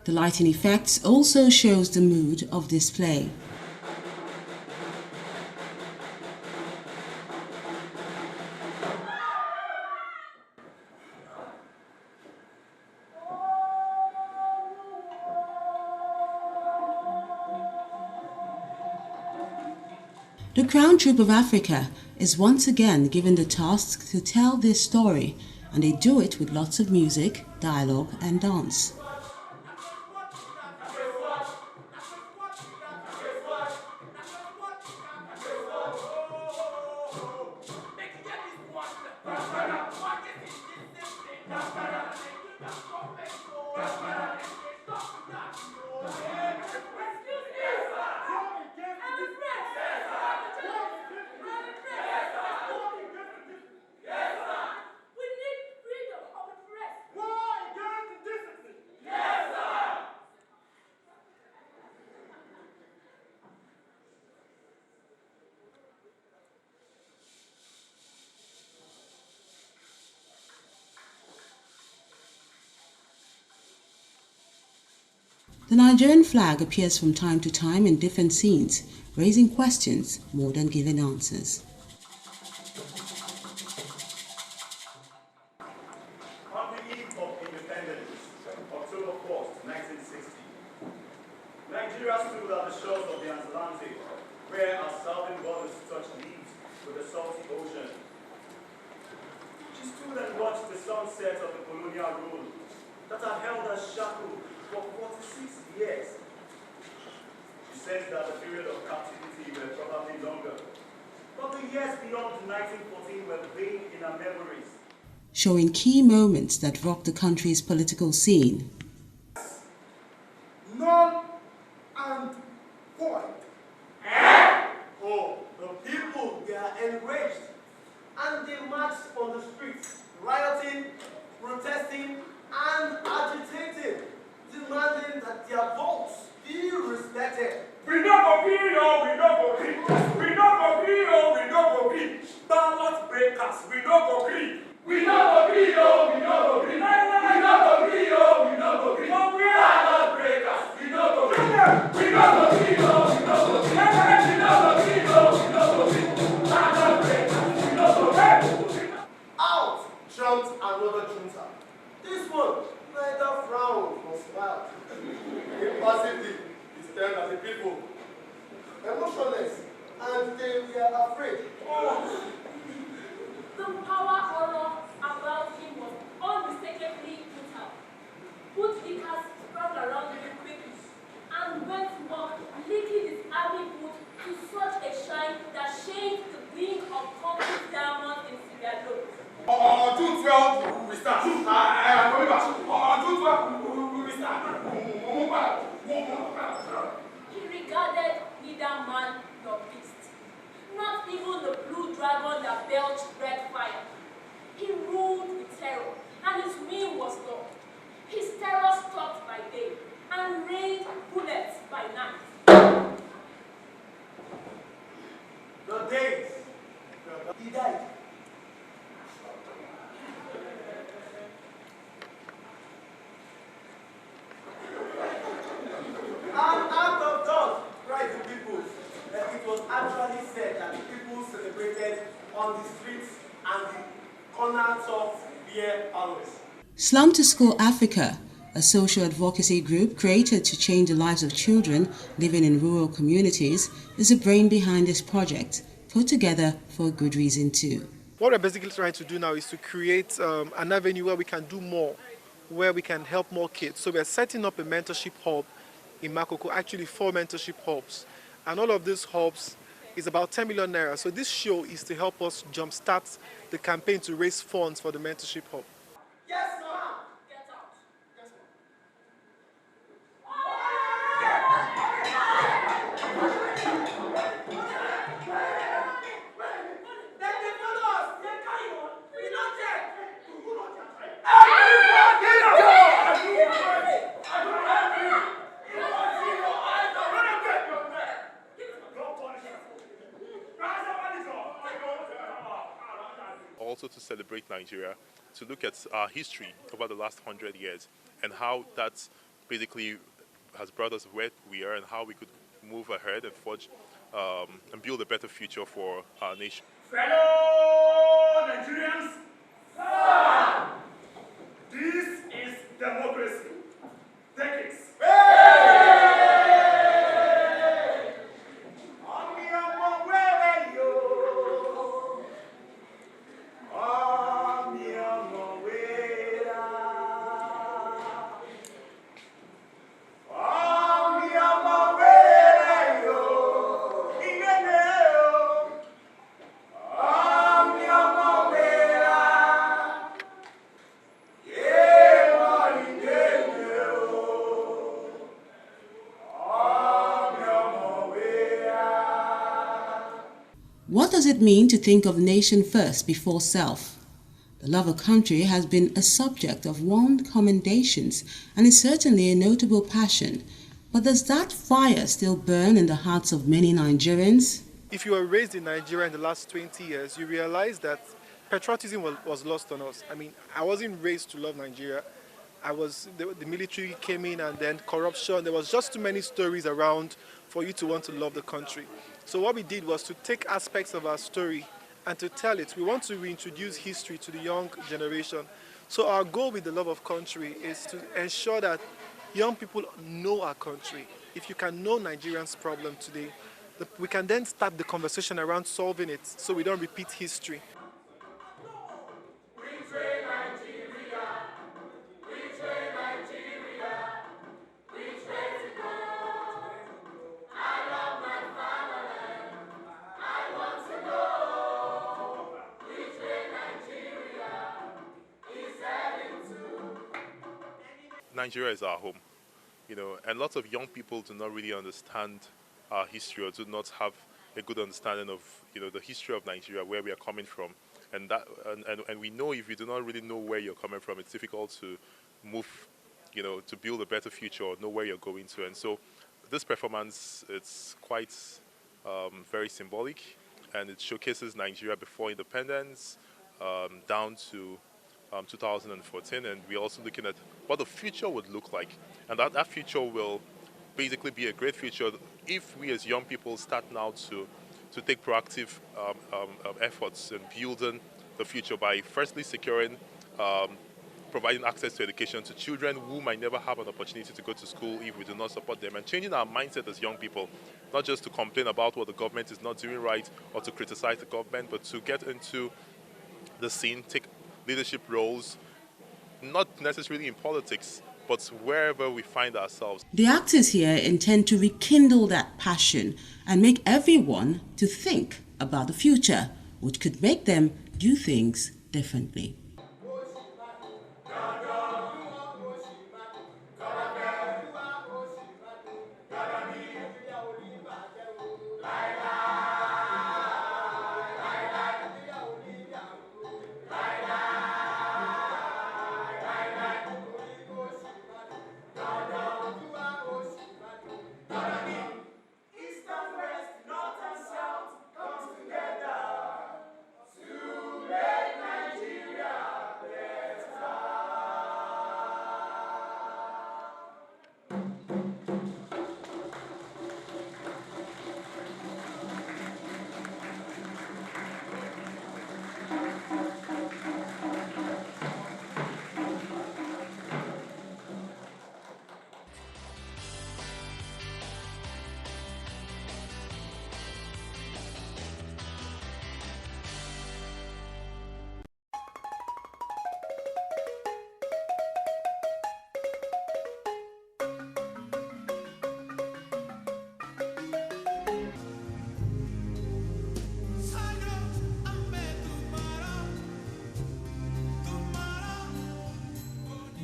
The lighting effects also shows the mood of this play. The Crown Troupe of Africa is once again given the task to tell this story, and they do it with lots of music, dialogue and dance. The Nigerian flag appears from time to time in different scenes, raising questions more than giving answers. On the eve of independence, October 4th, 1960, Nigeria stood at the shores of the Atlantic, where our southern borders touched leaves with the salty ocean. She stood and watched the sunset of the colonial rule that had held us shackled for 46 years. She says that the period of captivity were probably longer, but the years beyond 1914 were vague in our memories. Showing key moments that rocked the country's political scene. Null and void. Oh, the people, they are enraged, and they marched on the streets, rioting, protesting, and agitating, demanding that their votes be respected. We don't agree, oh, we don't agree. We don't agree, oh, we don't agree. Ballot breakers, we don't agree. We don't agree, oh, we don't agree. We don't agree, oh, we don't agree. Ballot breakers, we don't agree. We don't agree, oh, we don't agree. We don't agree, oh, we don't agree. Ballot breakers, we don't agree. Out jumped another junta. This one neither frowned nor smiled. Impassively, he stared at the people, emotionless, and they were afraid. Oh. The power aura about him was unmistakably brutal. Bootlickers sprang around him quickly and went to work licking his army boot to such a shine that changed the gleam of concrete diamonds in Sierra Leone. On June 12th, we start. I'm coming back. On June 12th, we start. He regarded neither man nor beast, not even the blue dragon that belched red fire. He ruled with terror, and his reign was long. His terror stalked by day and rained bullets by night. The days, he died. An act of God, cried the people. It was actually said that the people celebrated on the streets and the corners of beer parlors. Slum to School Africa, a social advocacy group created to change the lives of children living in rural communities, is the brain behind this project, put together for a good reason too. What we're basically trying to do now is to create an avenue where we can do more, where we can help more kids. So we're setting up a mentorship hub in Makoko, actually 4 mentorship hubs. And all of these hubs is about 10 million naira. So this show is to help us jumpstart the campaign to raise funds for the mentorship hub. Yes, ma'am. Get out. Yes, Also to celebrate Nigeria, to look at our history over the last 100 years and how that basically has brought us where we are and how we could move ahead and forge and build a better future for our nation. Fellow Nigerians, this is democracy. Decades. What does it mean to think of nation first before self? The love of country has been a subject of warm commendations and is certainly a notable passion. But does that fire still burn in the hearts of many Nigerians? If you were raised in Nigeria in the last 20 years, you realize that patriotism was lost on us. I mean, I wasn't raised to love Nigeria. The military came in and then corruption. There was just too many stories around for you to want to love the country. So what we did was to take aspects of our story and to tell it. We want to reintroduce history to the young generation. So our goal with the love of country is to ensure that young people know our country. If you can know Nigerians' problem today, we can then start the conversation around solving it so we don't repeat history. Nigeria is our home, and lots of young people do not really understand our history or do not have a good understanding of, the history of Nigeria, where we are coming from. And we know if you do not really know where you're coming from, it's difficult to move, to build a better future or know where you're going to. And so this performance, it's quite very symbolic, and it showcases Nigeria before independence down to 2014, and we're also looking at what the future would look like, and that future will basically be a great future if we as young people start now to take proactive efforts in building the future by firstly securing providing access to education to children who might never have an opportunity to go to school if we do not support them, and changing our mindset as young people, not just to complain about what the government is not doing right or to criticize the government, but to get into the scene, take leadership roles, not necessarily in politics, but wherever we find ourselves. The actors here intend to rekindle that passion and make everyone to think about the future, which could make them do things differently.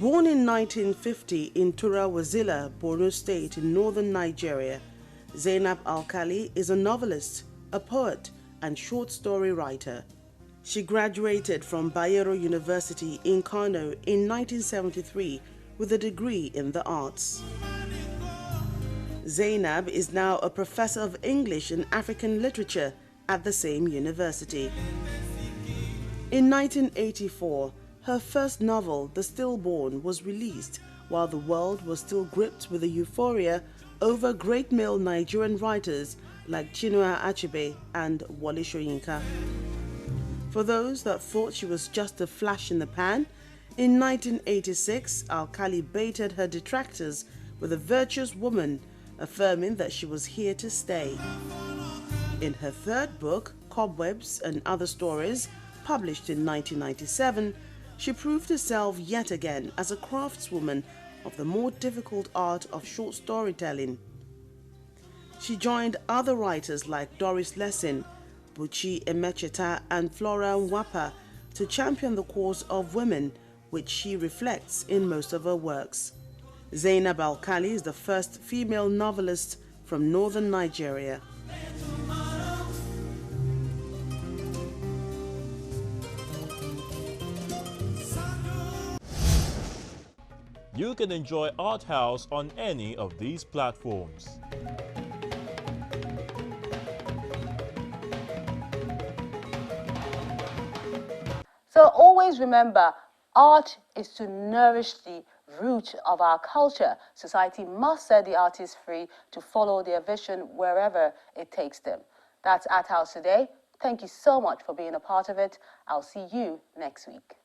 Born in 1950 in Turawazila, Borno State in northern Nigeria, Zainab Alkali is a novelist, a poet, and short story writer. She graduated from Bayero University in Kano in 1973 with a degree in the arts. Zainab is now a professor of English and African literature at the same university. In 1984, her first novel, The Stillborn, was released while the world was still gripped with the euphoria over great male Nigerian writers like Chinua Achebe and Wole Soyinka. For those that thought she was just a flash in the pan, in 1986, Alkali baited her detractors with a virtuous woman, affirming that she was here to stay. In her third book, Cobwebs and Other Stories, published in 1997, she proved herself yet again as a craftswoman of the more difficult art of short storytelling. She joined other writers like Doris Lessing, Buchi Emecheta and Flora Nwapa to champion the cause of women, which she reflects in most of her works. Zainab Alkali is the first female novelist from northern Nigeria. You can enjoy Art House on any of these platforms. So always remember, art is to nourish the root of our culture. Society must set the artists free to follow their vision wherever it takes them. That's Art House today. Thank you so much for being a part of it. I'll see you next week.